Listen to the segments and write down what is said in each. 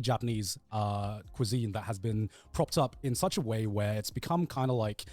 Japanese cuisine that has been propped up in such a way where it's become kind of like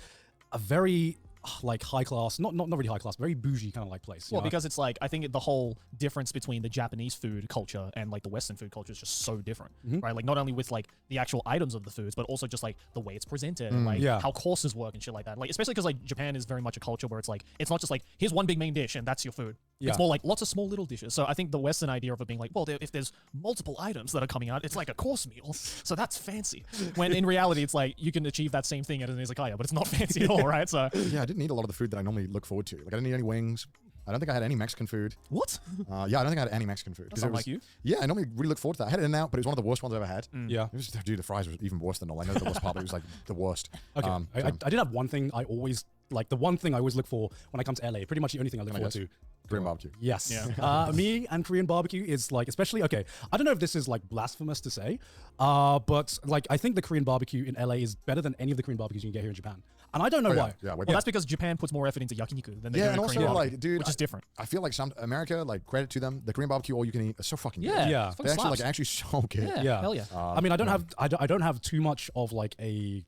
a very like high class, not really high class, very bougie kind of like place. Well, because it's like, I think the whole difference between the Japanese food culture and like the Western food culture is just so different, right? Like not only with like the actual items of the foods, but also just like the way it's presented and like how courses work and shit like that. Like, especially because like Japan is very much a culture where it's like, it's not just like, here's one big main dish and that's your food. It's more like lots of small little dishes. So I think the Western idea of it being like, well, if there's multiple items that are coming out, it's like a course meal. So that's fancy. When in reality, it's like you can achieve that same thing at an izakaya, but it's not fancy at all, right? So yeah, I didn't eat a lot of the food that I normally look forward to. Like I didn't eat any wings. I don't think I had any Mexican food. What? Yeah, I don't think I had any Mexican food. That sounds like you. Yeah, I normally really look forward to that. I had it in and out, but it was one of the worst ones I ever had. Yeah. It was, dude, the fries were even worse than all. I know the worst part, but it was like the worst. Okay. I did have one thing I always, like the one thing I always look for when I come to LA, pretty much the only thing I look forward to. Korean barbecue. Yes. Yeah. Me and Korean barbecue is like, especially, okay, I don't know if this is like blasphemous to say, but like I think the Korean barbecue in LA is better than any of the Korean barbecues you can get here in Japan. And I don't know why. Yeah, well, that's because Japan puts more effort into yakiniku than they do in and also Korean like, barbecue, dude, which is different. I feel like some America, like credit to them, the Korean barbecue all you can eat is so fucking good. Yeah. They're actually so good. Yeah. Hell yeah. I mean, I don't have too much of like a.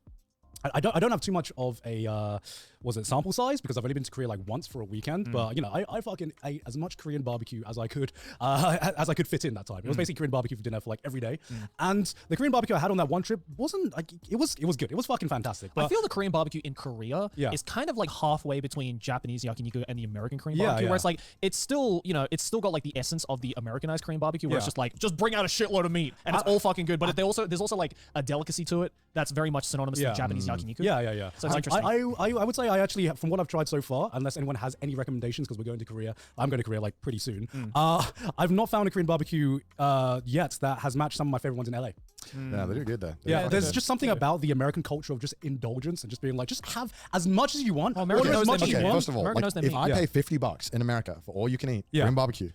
I don't have too much of a sample size because I've only been to Korea like once for a weekend. But you know, I fucking ate as much Korean barbecue as I could fit in that time. It was basically Korean barbecue for dinner for like every day. And the Korean barbecue I had on that one trip wasn't like it was good. It was fucking fantastic. But I feel the Korean barbecue in Korea is kind of like halfway between Japanese yakiniku and the American Korean barbecue, where it's like it's still got like the essence of the Americanized Korean barbecue, where it's just like just bring out a shitload of meat and it's all fucking good. But there's also like a delicacy to it that's very much synonymous with Japanese yakiniku. Yeah. So it's interesting. I would say I actually, from what I've tried so far, unless anyone has any recommendations, because we're going to Korea, I'm going to Korea like pretty soon. I've not found a Korean barbecue yet that has matched some of my favorite ones in LA. Yeah, they do good there. There's just something about the American culture of just indulgence and just being like, just have as much as you want. America order as knows much their as meat. you want. First of all, like, if I pay $50 in America for all you can eat Korean barbecue,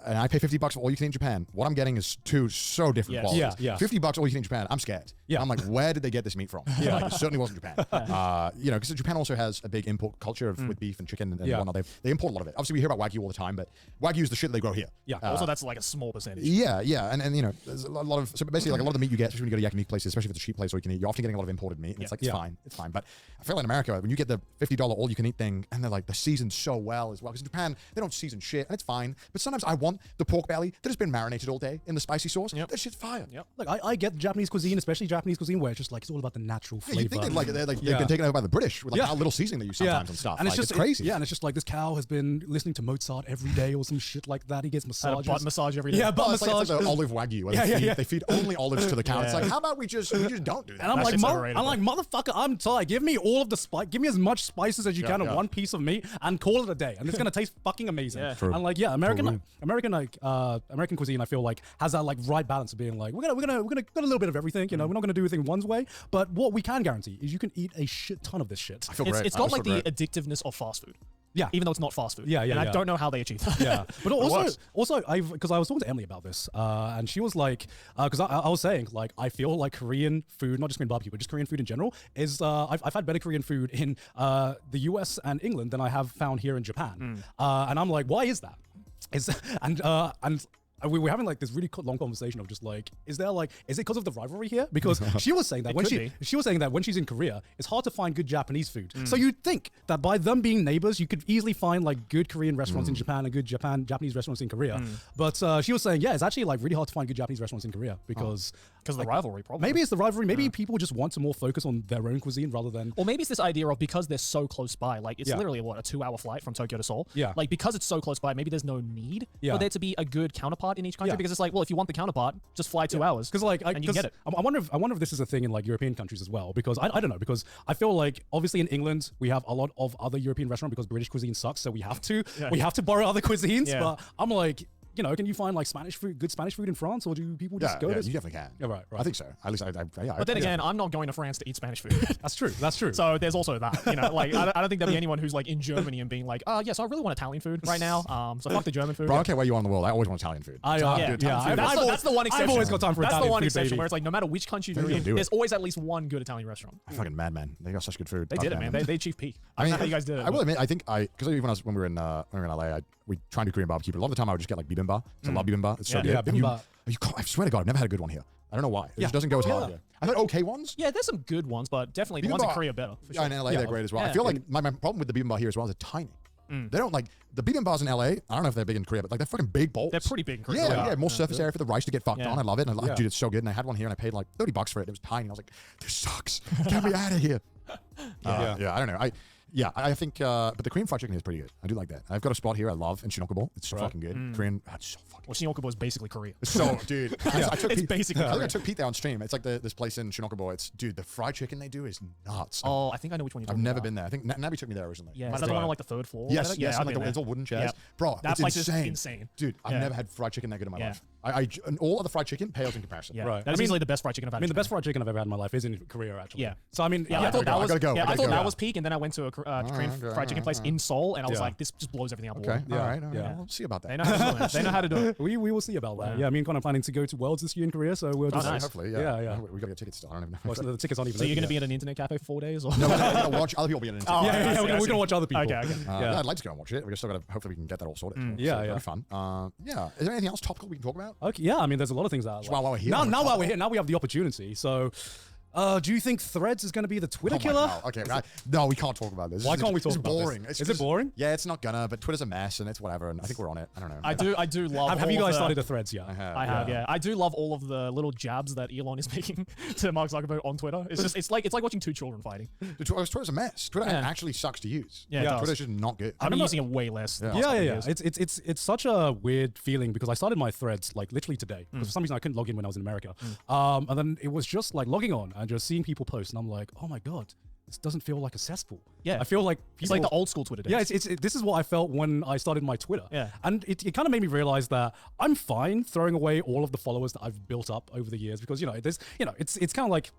and I pay $50 for all you can eat in Japan, what I'm getting is two so different qualities. Yeah. $50 all you can eat in Japan, I'm scared. Yeah. I'm like, where did they get this meat from? Like, it certainly wasn't Japan. Because Japan also has a big import culture with beef and chicken and whatnot. They import a lot of it. Obviously, we hear about Wagyu all the time, but Wagyu is the shit that they grow here. Yeah. Also, that's like a small percentage. Yeah. And you know, there's a lot of, so basically like a lot of the meat you get, especially when you go to yakiniku places, especially if it's a cheap place where you can eat, you're often getting a lot of imported meat. And it's like, it's fine. But I feel like in America, when you get the $50 all you can eat thing, and they're like, the seasoned so well as well. Because in Japan, they don't season shit, and it's fine. But sometimes I want the pork belly that has been marinated all day in the spicy sauce. That shit's fire. Like I get Japanese cuisine, especially Japanese cuisine, where it's just like it's all about the natural flavor. You think that they've been taken over by the British with like how little seasoning they use sometimes and stuff. And it's crazy. Yeah, and it's just like this cow has been listening to Mozart every day or some shit like that. He gets massages. Butt massage every day. Yeah, butt massage. It's like olive Wagyu. Where they feed only olives to the cow. It's like, how about we just don't do that? And I'm like, motherfucker, I'm tired. Give me all of the spice. Give me as much spices as you can on one piece of meat, and call it a day. And it's gonna taste fucking amazing. And like, American cuisine, I feel like has that like right balance of being like, we're gonna get a little bit of everything. You know, we're not gonna do everything one's way, but what we can guarantee is you can eat a shit ton of this shit. I feel great. It's got like the addictiveness of fast food. Yeah. Even though it's not fast food. And I don't know how they achieve that. Yeah. But also, because I was talking to Emily about this, and she was like, because I was saying, like, I feel like Korean food, not just Korean barbecue, but just Korean food in general, is, I've had better Korean food in the US and England than I have found here in Japan. And I'm like, why is that? We were having like this really long conversation of just like, is it because of the rivalry here? Because she was saying that she was saying that when she's in Korea, it's hard to find good Japanese food. So you'd think that by them being neighbors, you could easily find like good Korean restaurants in Japan and good Japanese restaurants in Korea. But she was saying, it's actually like really hard to find good Japanese restaurants in Korea because of the rivalry, probably. Maybe it's the rivalry. Maybe people just want to more focus on their own cuisine rather than. Or maybe it's this idea of because they're so close by, like it's literally a 2-hour flight from Tokyo to Seoul. Yeah. Like because it's so close by, maybe there's no need for there to be a good counterpart in each country because it's like, well, if you want the counterpart, just fly 2 hours. Because like, and you can get it. I wonder if this is a thing in like European countries as well. Because I don't know. Because I feel like obviously in England we have a lot of other European restaurants because British cuisine sucks, so we have to borrow other cuisines. Yeah. But I'm like, you know, can you find like good Spanish food in France, or do people just go to? You definitely can. Yeah, right. I think so. At least But then again, I'm not going to France to eat Spanish food. That's true. So there's also that. You know, like I don't think there'll be anyone who's like in Germany and being like, yes, I really want Italian food right now. So fuck the German food. Bro, I don't care where you are in the world. I always want Italian food. That's the one exception. I've always got time for That's Italian the one food, exception baby. where it's like no matter which country you're in, there's always at least one good Italian restaurant. I'm fucking madman. They got such good food. They did it, man. They achieved peak. I mean, how you guys did it. I will admit, I think because even when we were in LA, we try and do Korean barbecue, but a lot of the time I would just get like bibimbap. So I love bibimbap. It's so good. Yeah, bibimbap. I swear to God, I've never had a good one here. I don't know why. It just doesn't go as hard here. I've had okay ones. Yeah, there's some good ones, but definitely the ones in Korea are better. For sure. Yeah, in LA they're great as well. I feel like my problem with the bibimbap here as well is they're tiny. They don't like the bibimbap in LA. I don't know if they're big in Korea, but like they're fucking big bowls. They're pretty big in Korea. Yeah, more surface area for the rice to get fucked on. I love it. And dude, it's so good. And I had one here and I paid like $30 for it. It was tiny. And I was like, this sucks. Get me out of here. I don't know. I think, but the Korean fried chicken is pretty good. I do like that. I've got a spot here I love in Shinjuku. It's so fucking good. Korean, it's so fucking. Well, Shinjuku is basically Korea. So, dude, I took it's Pete, basically. I think I took Pete there on stream. It's like this place in Shinjuku. It's dude, the fried chicken they do is nuts. Oh, I think I know which one you're talking I've never about. been there. I think Nabby took me there originally. Yeah, is that the one on like the third floor? Yes, yeah, like it's all wooden chairs. Bro, that it's place insane. is insane. Dude, I've never had fried chicken that good in my life. And all other fried chicken pales in comparison. Yeah, right. That's easily the best fried chicken I've had. I mean, the best fried chicken I've ever had in my life is in Korea, actually. Yeah. So I mean, I thought that was. I thought that was peak, and then I went to a Korean fried chicken place in Seoul, and I was like, this just blows everything out of the water. All right. We'll see about that. They know how to do it. They know how to do it. We will see about that. Yeah, me and Connor are planning to go to Worlds this year in Korea, so we'll just nice. Hopefully, yeah. We gotta get tickets still. I don't even know. Well, so the tickets aren't even. So you're gonna be at an internet cafe for 4 days, or no? We're gonna watch other people be at an internet. We're gonna watch other people. Okay. I'd like to go and watch it. We just still gotta. Hopefully, we can get that all sorted. It'll be fun. Yeah. Is there anything else topical we can talk about? Okay. Yeah. I mean, there's a lot of things that. While we're here. Now while we're here, now we have the opportunity. So, do you think Threads is going to be the Twitter killer? Okay, no, we can't talk about this. Why can't we talk about this? It's boring. boring. Is it boring? Yeah, it's not gonna, but Twitter's a mess and it's whatever. And I think we're on it. I don't know. I do love. Have you guys started a Threads yet? I have. Yeah. I do love all of the little jabs that Elon is making to Mark Zuckerberg on Twitter. It's like watching two children fighting. Twitter's a mess. Twitter actually sucks to use. Yeah, Twitter's just not good. I've been using it way less. Yeah. It's such a weird feeling because I started my Threads like literally today because for some reason I couldn't log in when I was in America. And then it was just like logging on and just seeing people post, and I'm like, oh my god, this doesn't feel like a cesspool. Yeah, I feel like people, it's like the old school Twitter days. Yeah, this is what I felt when I started my Twitter. Yeah, and it kind of made me realize that I'm fine throwing away all of the followers that I've built up over the years because it's kind of like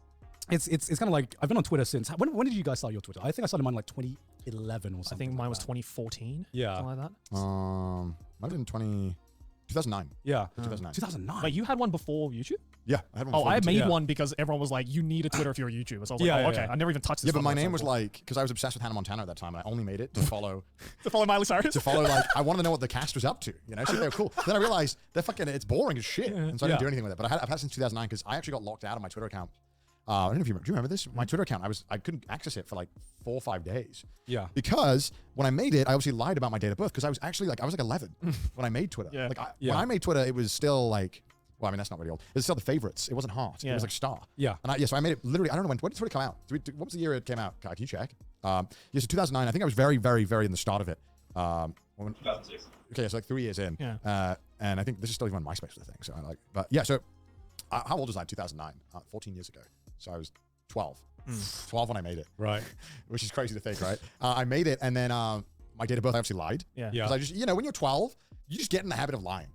it's kind of like I've been on Twitter since when did you guys start your Twitter? I think I started mine like 2011 or something. I think mine was 2014. Yeah, something like that. Might have been 2009. Yeah, 2009. Wait, you had one before YouTube? Yeah, I had one. I made one because everyone was like, "You need a Twitter if you're a YouTuber." So I was like, "Okay." I never even touched this. Yeah, but my name was like because I was obsessed with Hannah Montana at that time, and I only made it to follow Miley Cyrus. To follow like I wanted to know what the cast was up to. You know, so they were cool. Then I realized it's boring as shit, and so I didn't do anything with it. But I've had it since 2009 because I actually got locked out of my Twitter account. I don't know if you remember. Do you remember this? My Twitter account, I couldn't access it for like 4 or 5 days. Yeah. Because when I made it, I obviously lied about my date of birth because I was actually like 11 when I made Twitter. Yeah. When I made Twitter, it was still like. Well, I mean, that's not really old. It was still the favorites. It wasn't heart. It was like star. Yeah. And so I made it literally, I don't know when did Twitter come out? What was the year it came out? Can you check? So 2009. I think I was very, very, very in the start of it. 2006. Okay, so like 3 years in. Yeah. And I think this is still even on MySpace, I think. So but yeah, so how old was I in 2009? 14 years ago. So I was 12. 12 when I made it. Right. Which is crazy to think, right? I made it and then my date of birth, I actually lied. Yeah. Because I just, when you're 12, you just get in the habit of lying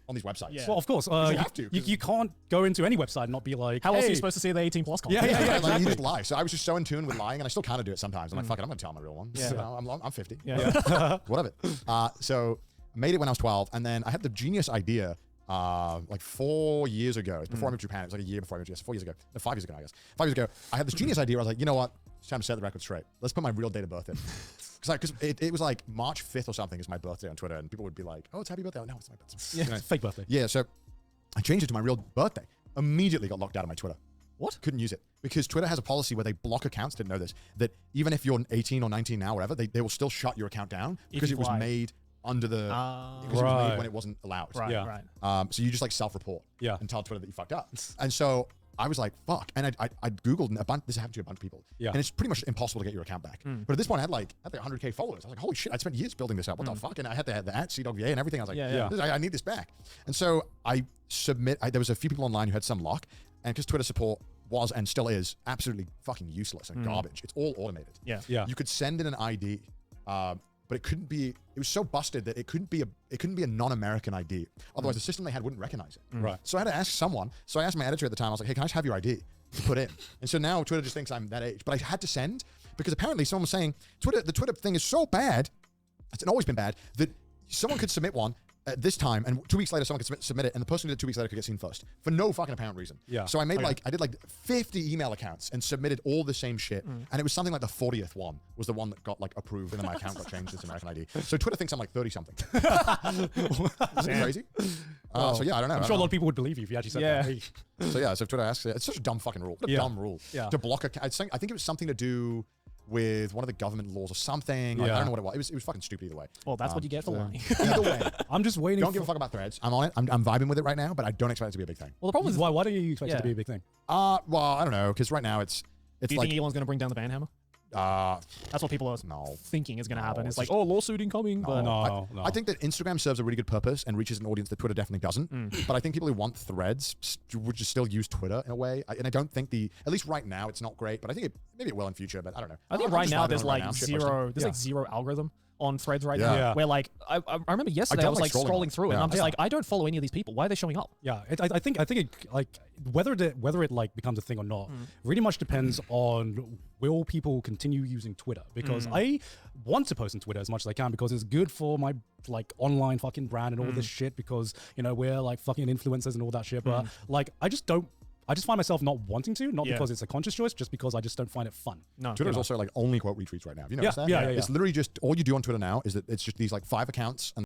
on these websites. Yeah. Well, of course. You have to. You can't go into any website and not be like, how else are you supposed to see the 18+ content? Yeah, Like, exactly. you just lie. So I was just so in tune with lying, and I still kind of do it sometimes. I'm like, fuck it, I'm going to tell my real one. Yeah. So I'm 50. Yeah. Whatever. So I made it when I was 12, and then I had the genius idea like 4 years ago. It's before I moved to Japan. It was like a year before I moved to 4 years ago. No, 5 years ago, I guess. 5 years ago, I had this genius idea. I was like, you know what? It's time to set the record straight. Let's put my real date of birth in. Because it was like March 5th or something is my birthday on Twitter, and people would be like, oh, it's happy birthday. Oh, no, it's my birthday. Yeah, fake birthday. Yeah, so I changed it to my real birthday. Immediately got locked out of my Twitter. What? Couldn't use it. Because Twitter has a policy where they block accounts, didn't know this, that even if you're 18 or 19 now, whatever, they will still shut your account down because it was made under the, because it was made when it wasn't allowed. Right. So you just like self-report and tell Twitter that you fucked up. And so I was like, fuck. And I Googled a bunch, this happened to a bunch of people. Yeah. And it's pretty much impossible to get your account back. But at this point I had like 100K followers. I was like, holy shit, I spent years building this up. What the fuck? And I had the @CDogVA and everything. I was like, I need this back. And so there was a few people online who had some luck. And because Twitter support was and still is absolutely fucking useless and garbage. It's all automated. Yeah. You could send in an ID, but it couldn't be. It was so busted that it couldn't be a non-American ID. Otherwise, the system they had wouldn't recognize it. Right. So I had to ask someone. So I asked my editor at the time. I was like, "Hey, can I just have your ID to put in?" And so now Twitter just thinks I'm that age. But I had to send because apparently someone was saying the Twitter thing is so bad. It's always been bad that someone could submit one. this time, and 2 weeks later, someone could submit it, and the person who did it 2 weeks later could get seen first for no fucking apparent reason. Yeah. So I made I did like 50 email accounts and submitted all the same shit, and it was something like the 40th one was the one that got like approved, and then my account got changed to American ID. So Twitter thinks I'm like 30 something. Isn't it crazy? So yeah, I don't know. I'm sure a lot of people would believe you if you actually said that. So yeah, so if Twitter asks, it's such a dumb fucking rule. What a dumb rule. Yeah. To block I think it was something to do with one of the government laws or something. Like, I don't know what it was. It was fucking stupid either way. Well, that's what you get for lying. Either way, I'm just waiting. Don't give a fuck about threads. I'm on it. I'm vibing with it right now, but I don't expect it to be a big thing. Well, the problem is why do you expect it to be a big thing? Well, I don't know, because right now it's do you like, think Elon's going to bring down the ban hammer? That's what people are thinking is going to happen. It's like, oh, lawsuit incoming. But No. I think that Instagram serves a really good purpose and reaches an audience that Twitter definitely doesn't. But I think people who want threads would just still use Twitter in a way. And I don't think at least right now, it's not great. But I think maybe it will in future. But I don't know. I think right now there's like zero algorithm on threads right now, where like I remember yesterday I was like scrolling through it, and I'm just like, I don't follow any of these people. Why are they showing up? Yeah, I think it like whether it like becomes a thing or not really much depends on will people continue using Twitter, because I want to post on Twitter as much as I can because it's good for my like online fucking brand and all this shit, because you know we're like fucking influencers and all that shit, but like I just find myself not wanting to, not because it's a conscious choice, just because I just don't find it fun. No, Twitter is also like only quote retweets right now. Have you noticed that? Yeah. It's literally just all you do on Twitter now is that it's just these like 5 accounts and